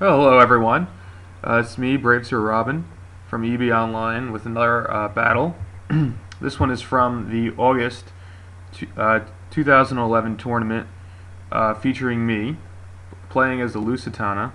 Well, hello everyone. It's me, Brave Sir Robin, from EB Online with another battle. This one is from the August 2011 tournament, featuring me playing as the Lusotana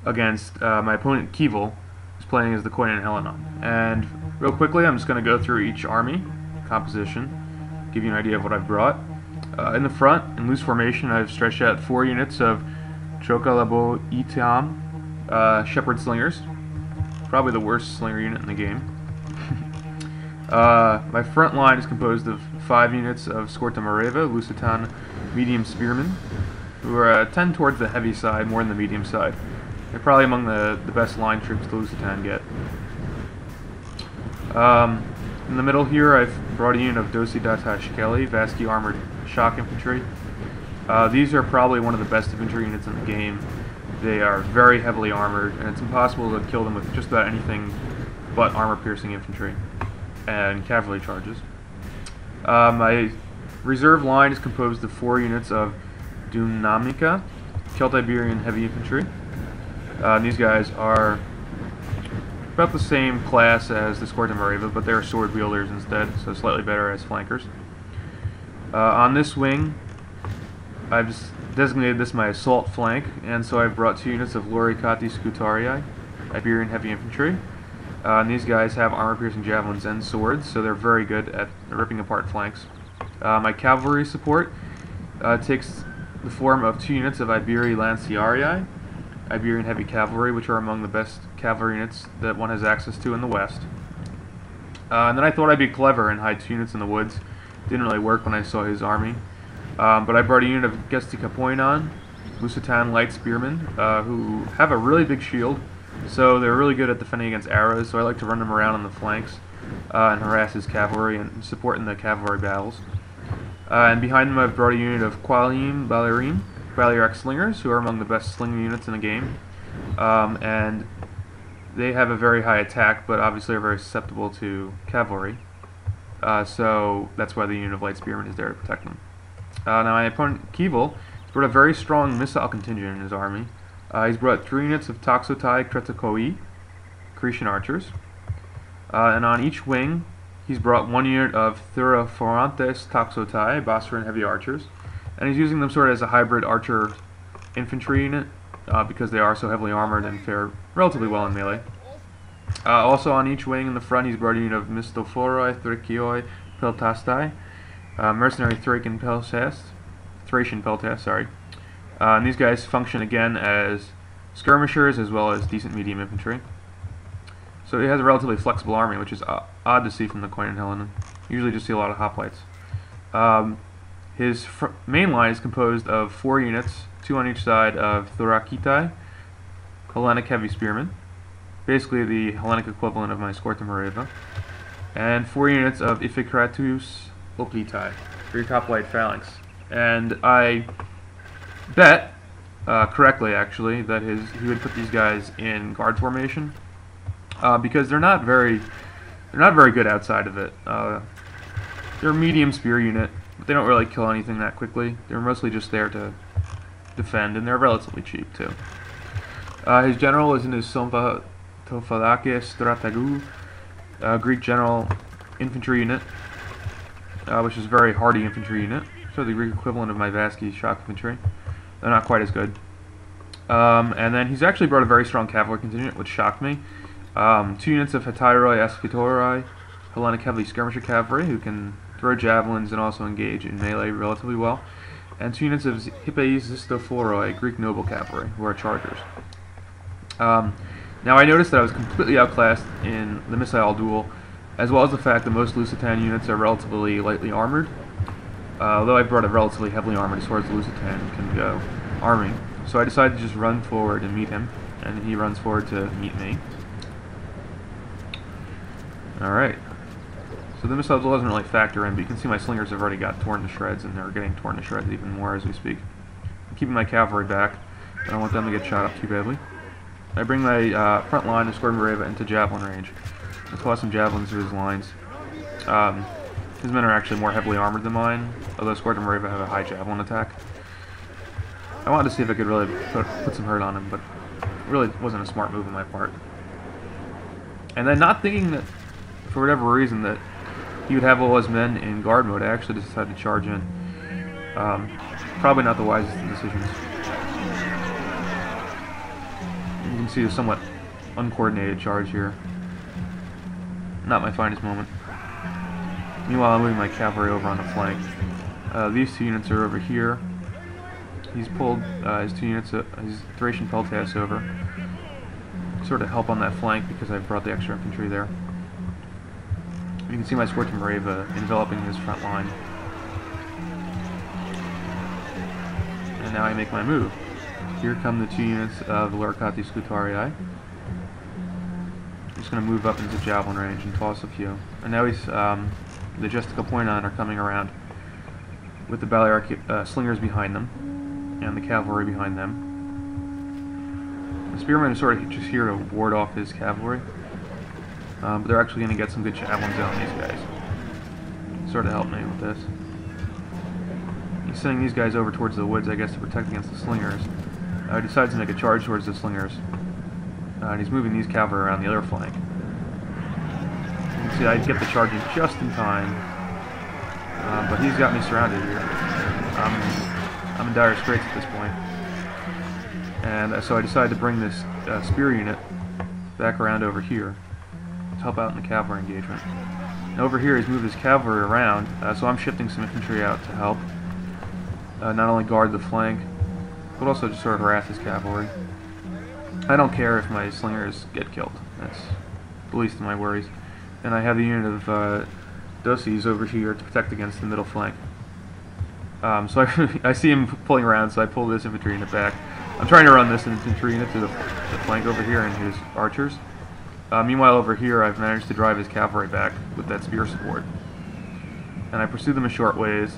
against my opponent Kival, who's playing as the Koinon Hellenon. And real quickly, I'm just going to go through each army composition, give you an idea of what I've brought. In the front, in loose formation, I've stretched out 4 units of Chokalabo Itam Shepherd Slingers. Probably the worst slinger unit in the game. My front line is composed of 5 units of Scortamareva, Lusotana medium spearmen, who tend towards the heavy side more than the medium side. They're probably among the best line troops the Lusotana get. In the middle here, I've brought a unit of Dosi Datashkeli, Vasky armored shock infantry. These are probably one of the best infantry units in the game. They are very heavily armored, and it's impossible to kill them with just about anything but armor-piercing infantry and cavalry charges. My reserve line is composed of 4 units of Dunamica, Celtiberian heavy infantry. These guys are about the same class as the Scortamareva, but they're sword wielders instead, so slightly better as flankers. On this wing, I've just designated this my assault flank, and so I've brought 2 units of Lorikati Scutarii, Iberian heavy infantry. And these guys have armor-piercing javelins and swords, so they're very good at ripping apart flanks. My cavalry support takes the form of 2 units of Iberi Lanciarii, Iberian heavy cavalry, which are among the best cavalry units that one has access to in the West. And then I thought I'd be clever and hide 2 units in the woods. Didn't really work when I saw his army. But I brought a unit of Gesti Koinon, Lusotana light spearmen, who have a really big shield, so they're really good at defending against arrows, so I like to run them around on the flanks and harass his cavalry and support in the cavalry battles. And behind them I've brought a unit of Qualim Ballerine, Balearic slingers, who are among the best sling units in the game. And they have a very high attack, but obviously are very susceptible to cavalry. So that's why the unit of light spearmen is there to protect them. Now my opponent Kival has brought a very strong missile contingent in his army. He's brought 3 units of Toxotai Kretakoi, Cretan archers. And on each wing, he's brought 1 unit of Thuroforantes Toxotai, Bosphorian heavy archers. And he's using them sort of as a hybrid archer infantry unit, because they are so heavily armored and fare relatively well in melee. Also on each wing in the front, he's brought a unit of Mistophoroi, Thrakioi, Peltastai, mercenary Thracian Peltas, sorry. And these guys function again as skirmishers as well as decent medium infantry. So he has a relatively flexible army, which is odd to see from the Koinon Hellenon. Usually just see a lot of hoplites. His main line is composed of 4 units, 2 on each side of Thorakitai, Hellenic heavy spearmen, basically the Hellenic equivalent of my Scortamareva, and 4 units of Iphicratus Oplitai, 3 hoplite phalanx. And I bet, correctly actually, that he would put these guys in guard formation, because they're not very good outside of it. They're a medium spear unit, but they don't really kill anything that quickly. They're mostly just there to defend, and they're relatively cheap too. His general is in his Sompa Tofalakis Stratagou, Greek general infantry unit, which is a very hardy infantry unit, so the Greek equivalent of my Vasky shock infantry. They're not quite as good. And then he's actually brought a very strong cavalry contingent, which shocked me. 2 units of Hetairoi Asphitoroi, Hellenic heavy skirmisher cavalry, who can throw javelins and also engage in melee relatively well. And 2 units of Hippeis Zistophoroi, Greek noble cavalry, who are chargers. Now I noticed that I was completely outclassed in the missile duel, as well as the fact that most Lusotana units are relatively lightly armored. Although I brought a relatively heavily armored as far as the Lusotana can go arming. So I decided to just run forward and meet him, and he runs forward to meet me. Alright. So the missile duel doesn't really factor in, but you can see my slingers have already got torn to shreds, and they're getting torn to shreds even more as we speak. I'm keeping my cavalry back. I don't want them to get shot up too badly. I bring my front line of Scortamareva into javelin range. I toss some javelins through his lines. His men are actually more heavily armored than mine, although Scortamareva have a high javelin attack. I wanted to see if I could really put some hurt on him, but it really wasn't a smart move on my part. And then not thinking that, for whatever reason, that he would have all his men in guard mode, I actually decided to charge in. Probably not the wisest of decisions. You can see a somewhat uncoordinated charge here. Not my finest moment. Meanwhile, I'm moving my cavalry over on the flank. These two units are over here. He's pulled his two units, his Thracian Peltasts over. Sort of help on that flank because I brought the extra infantry there. You can see my Scorching Mareva enveloping his front line. And now I make my move. Here come the two units of Luricati Scutarii. I'm just going to move up into javelin range and toss a few. And now he's the Justica Koinon are coming around with the Balearic slingers behind them and the cavalry behind them. The spearmen are sort of just here to ward off his cavalry, but they're actually going to get some good javelins out on these guys. Sort of help me with this. He's sending these guys over towards the woods, I guess, to protect against the slingers. He decides to make a charge towards the slingers, and he's moving these cavalry around the other flank. You can see I get the charge in just in time, but he's got me surrounded here. I'm in dire straits at this point. And so I decided to bring this spear unit back around over here to help out in the cavalry engagement. And over here he's moved his cavalry around, so I'm shifting some infantry out to help. Not only guard the flank, but also just sort of harass his cavalry. I don't care if my slingers get killed. That's the least of my worries. And I have the unit of Dosis over here to protect against the middle flank. So I see him pulling around, so I pull this infantry unit back. I'm trying to run this infantry unit to the flank over here and his archers. Meanwhile, over here, I've managed to drive his cavalry back with that spear support. And I pursue them a short ways,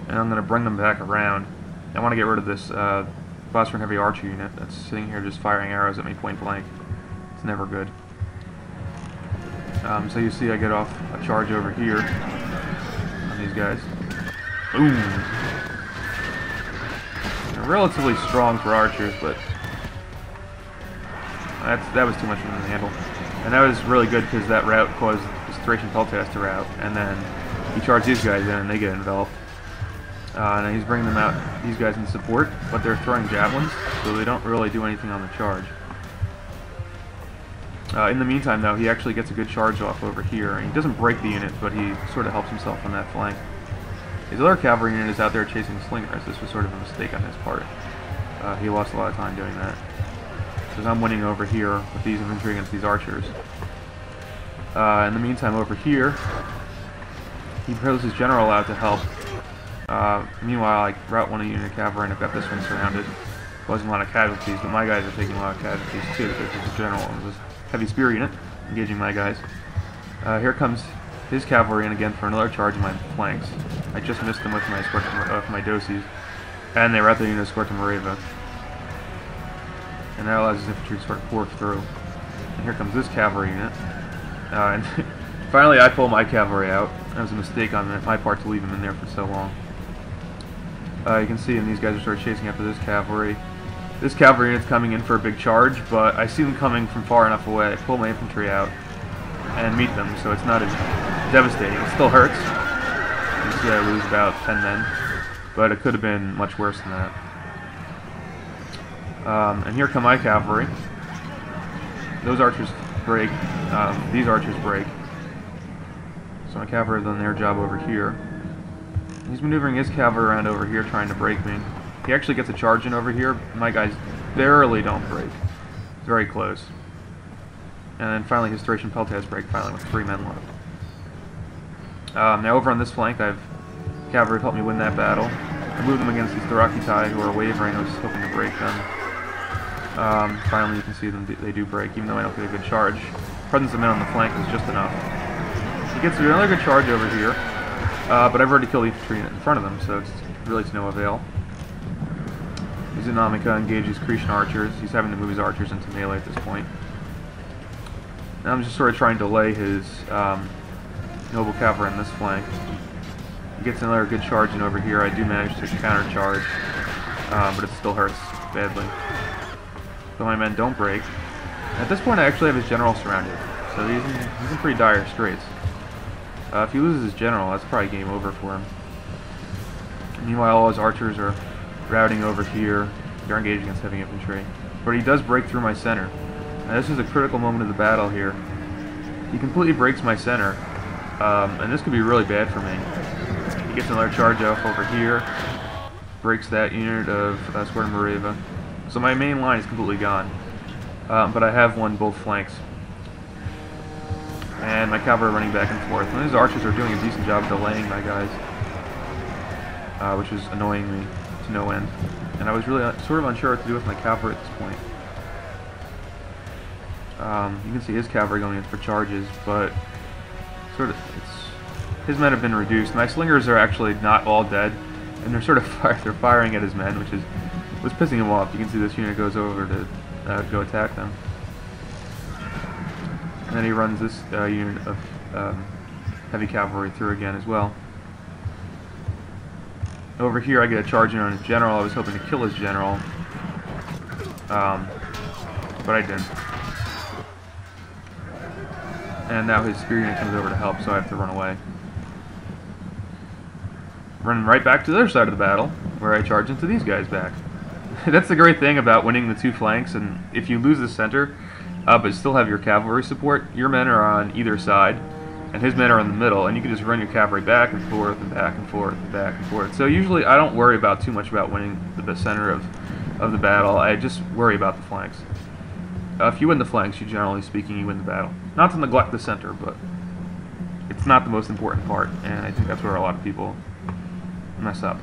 and I'm going to bring them back around. I want to get rid of this Phosphorine Heavy Archer unit that's sitting here just firing arrows at me point blank. It's never good. So you see I get off a charge over here on these guys. Boom! They're relatively strong for archers, but that was too much for them to handle. And that was really good because that route caused this Thracian Peltast to rout, and then he charged these guys in and they get enveloped. And he's bringing them out, these guys in support, but they're throwing javelins, so they don't really do anything on the charge. In the meantime, though, he actually gets a good charge off over here. He doesn't break the unit, but he sort of helps himself on that flank. His other cavalry unit is out there chasing slingers. This was sort of a mistake on his part. He lost a lot of time doing that. Because I'm winning over here with these infantry against these archers. In the meantime, over here, he throws his general out to help. Meanwhile, I route one unit of cavalry and I've got this one surrounded, causing a lot of casualties, but my guys are taking a lot of casualties too because there's a general and this heavy spear unit engaging my guys. Here comes his cavalry in again for another charge in my flanks. I just missed them with my my Dosis, and they rout the unit of Scorching Mareva. And that allows his infantry to sort of pour through. And here comes this cavalry unit. And finally I pull my cavalry out. That was a mistake on my part to leave him in there for so long. You can see, and these guys are sort of chasing after this cavalry. This cavalry unit's coming in for a big charge, but I see them coming from far enough away. I pull my infantry out and meet them, so it's not as devastating. It still hurts. You see I lose about 10 men, but it could have been much worse than that. And here come my cavalry. Those archers break. These archers break. So my cavalry have done their job over here. He's maneuvering his cavalry around over here trying to break me. He actually gets a charge in over here. My guys barely don't break. It's very close. And then finally his Thracian Peltast break finally with 3 men left. Now over on this flank, I've cavalry helped me win that battle. I moved them against these Thracitai who are wavering. I was hoping to break them. Finally you can see them, they do break, even though I don't get a good charge. Presence of men on the flank is just enough. He gets another good charge over here. But I've already killed the infantry in front of them, so it's really to no avail. His Inamica engages Cretan archers. He's having to move his archers into melee at this point. Now I'm just sort of trying to lay his noble cavalry on this flank. He gets another good charge in over here. I do manage to counter-charge. but it still hurts badly. So my men don't break. At this point, I actually have his general surrounded, so he's in pretty dire straits. If he loses his general, that's probably game over for him. Meanwhile, all his archers are routing over here. They're engaged against heavy infantry. But he does break through my center. Now this is a critical moment of the battle here. He completely breaks my center, and this could be really bad for me. He gets another charge off over here, breaks that unit of Squadron Mareva. So my main line is completely gone, but I have won both flanks. And my cavalry are running back and forth. And these archers are doing a decent job delaying my guys, which is annoying me to no end. And I was really sort of unsure what to do with my cavalry at this point. You can see his cavalry going in for charges, but his men have been reduced. My slingers are actually not all dead, and they're sort of they're firing at his men, which was pissing him off. You can see this unit goes over to go attack them. And then he runs this unit of heavy cavalry through again as well. Over here I get a charge in on his general. I was hoping to kill his general, but I didn't. And now his spear unit comes over to help, so I have to run away. Running right back to the other side of the battle, where I charge into these guys back. That's the great thing about winning the two flanks, and if you lose the center, but still have your cavalry support, your men are on either side, and his men are in the middle, and you can just run your cavalry back and forth and back and forth and back and forth. So usually I don't worry about too much about winning the center of the battle. I just worry about the flanks. If you win the flanks, generally speaking, you win the battle. Not to neglect the center, but it's not the most important part, and I think that's where a lot of people mess up.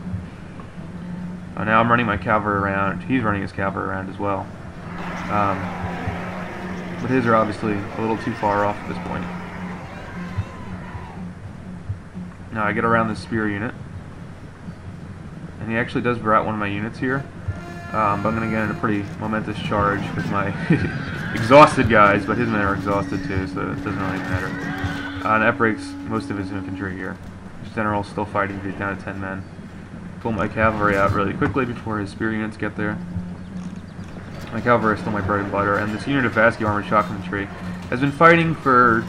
Now I'm running my cavalry around. He's running his cavalry around as well. But his are obviously a little too far off at this point. Now I get around this spear unit, and he actually does rout one of my units here. But I'm going to get in a pretty momentous charge with my exhausted guys, but his men are exhausted too, so it doesn't really matter. And that breaks most of his infantry here. His general's still fighting, he's down to 10 men. Pull my cavalry out really quickly before his spear units get there. My cavalry is still my bread and butter, and this unit of Vasky armored shock infantry has been fighting for,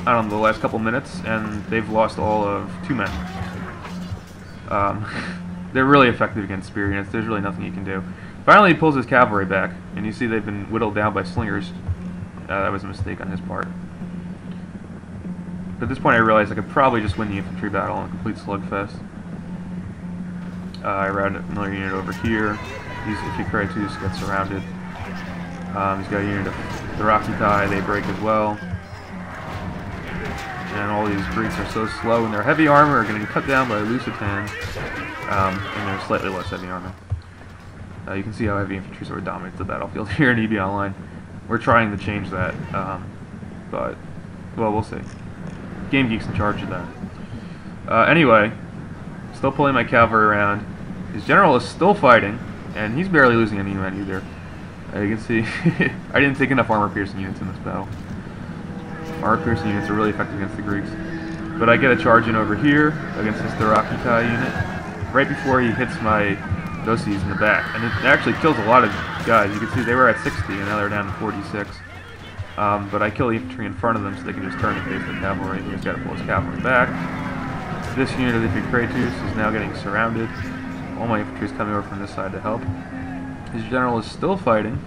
I don't know, the last couple minutes, and they've lost all of 2 men. They're really effective against spear units. There's really nothing you can do. Finally, he pulls his cavalry back, and you see they've been whittled down by slingers. That was a mistake on his part. But at this point, I realized I could probably just win the infantry battle in a complete slugfest. I routed another unit over here. If you try to, just get surrounded. He's got a unit of the Rocky Thigh. They break as well. And all these Greeks are so slow, and their heavy armor are getting cut down by Lusotana. And they're slightly less heavy armor. You can see how heavy infantry sort of dominates the battlefield here in EBOT Online. We're trying to change that, but, well, we'll see. Game Geek's in charge of that. Anyway, still pulling my cavalry around. His general is still fighting, and he's barely losing any men either. You can see, I didn't take enough armor-piercing units in this battle. Armor-piercing units are really effective against the Greeks. But I get a charge in over here against this Therakitai unit, right before he hits my Dosis in the back. And it actually kills a lot of guys. You can see they were at 60, and now they're down to 46. But I kill the infantry in front of them so they can just turn and face the cavalry. He's got to pull his cavalry back. This unit of the Epicratus is now getting surrounded. All my infantry is coming over from this side to help. His general is still fighting.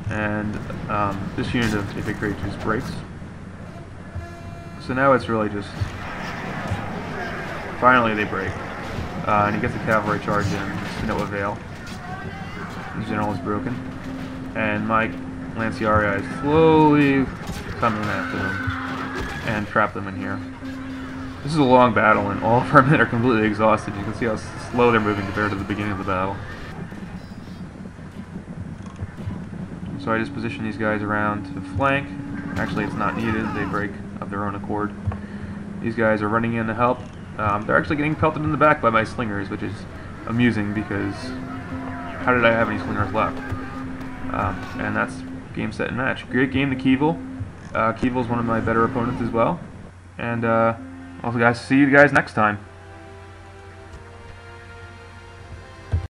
And this unit of Epicratus breaks. So now it's really just... Finally they break. And he gets a cavalry charge in to no avail. His general is broken. And my Lanciarii is slowly coming after them and trap them in here. This is a long battle, and all of our men are completely exhausted. You can see how slow they're moving compared to the beginning of the battle. So I just position these guys around to flank. Actually, it's not needed. They break of their own accord. These guys are running in to help. They're actually getting pelted in the back by my slingers, which is amusing because how did I have any slingers left? And that's game, set, and match. Great game to Kival. Kival's one of my better opponents as well. And I'll see you guys next time.